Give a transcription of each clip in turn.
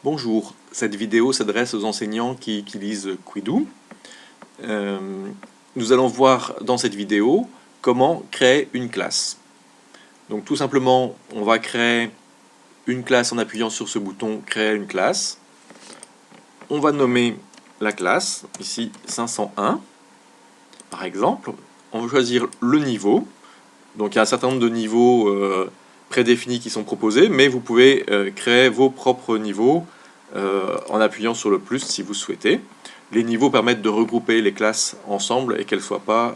Bonjour, cette vidéo s'adresse aux enseignants qui utilisent Quido. Nous allons voir dans cette vidéo comment créer une classe. Donc tout simplement, on va créer une classe en appuyant sur ce bouton Créer une classe. On va nommer la classe, ici 501 par exemple. On va choisir le niveau. Donc il y a un certain nombre de niveaux prédéfinis qui sont proposés, mais vous pouvez créer vos propres niveaux en appuyant sur le plus si vous souhaitez. Les niveaux permettent de regrouper les classes ensemble et qu'elles ne soient pas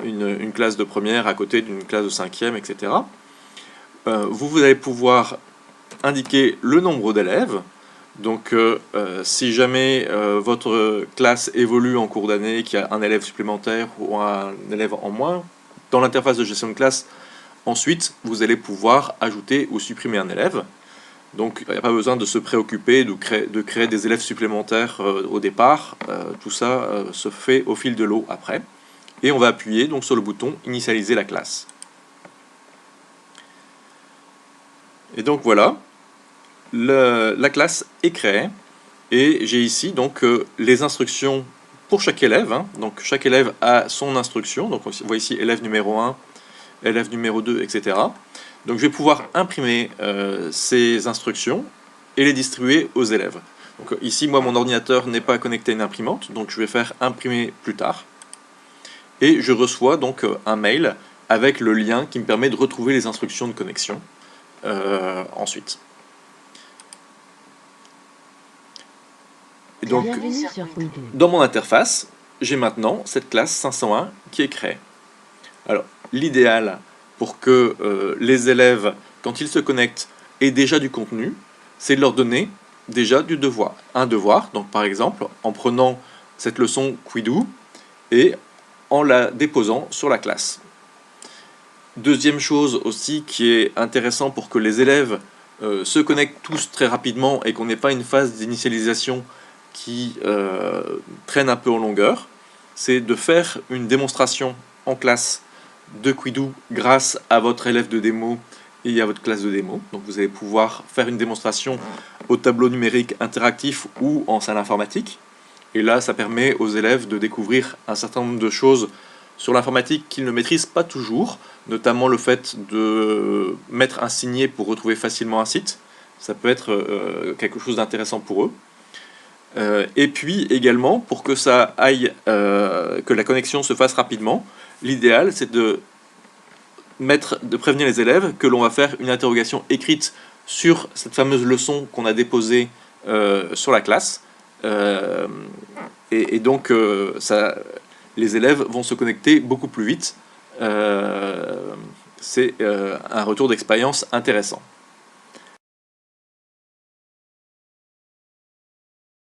une classe de première à côté d'une classe de cinquième, etc. Vous allez pouvoir indiquer le nombre d'élèves. Donc si jamais votre classe évolue en cours d'année, qu'il y a un élève supplémentaire ou un élève en moins, dans l'interface de gestion de classe, ensuite vous allez pouvoir ajouter ou supprimer un élève. Donc il n'y a pas besoin de se préoccuper de créer des élèves supplémentaires au départ, tout ça se fait au fil de l'eau après. Et on va appuyer donc sur le bouton Initialiser la classe. Et donc voilà, la classe est créée, et j'ai ici donc les instructions pour chaque élève. Donc chaque élève a son instruction, donc on voit ici élève numéro 1, élève numéro 2, etc. Donc je vais pouvoir imprimer ces instructions et les distribuer aux élèves. Donc ici, moi, mon ordinateur n'est pas connecté à une imprimante, donc je vais faire imprimer plus tard. Et je reçois donc un mail avec le lien qui me permet de retrouver les instructions de connexion ensuite. Et donc, dans mon interface, j'ai maintenant cette classe 501 qui est créée. Alors, l'idéal pour que les élèves, quand ils se connectent, aient déjà du contenu, c'est de leur donner déjà du devoir. Un devoir, donc par exemple, en prenant cette leçon Quido et en la déposant sur la classe. Deuxième chose aussi qui est intéressant pour que les élèves se connectent tous très rapidement et qu'on n'ait pas une phase d'initialisation qui traîne un peu en longueur, c'est de faire une démonstration en classe de Quido grâce à votre élève de démo et à votre classe de démo. Donc vous allez pouvoir faire une démonstration au tableau numérique interactif ou en salle informatique. Et là, ça permet aux élèves de découvrir un certain nombre de choses sur l'informatique qu'ils ne maîtrisent pas toujours, notamment le fait de mettre un signet pour retrouver facilement un site. Ça peut être quelque chose d'intéressant pour eux. Et puis également, pour que ça aille, que la connexion se fasse rapidement, l'idéal c'est de prévenir les élèves que l'on va faire une interrogation écrite sur cette fameuse leçon qu'on a déposée sur la classe. Et donc les élèves vont se connecter beaucoup plus vite. C'est un retour d'expérience intéressant.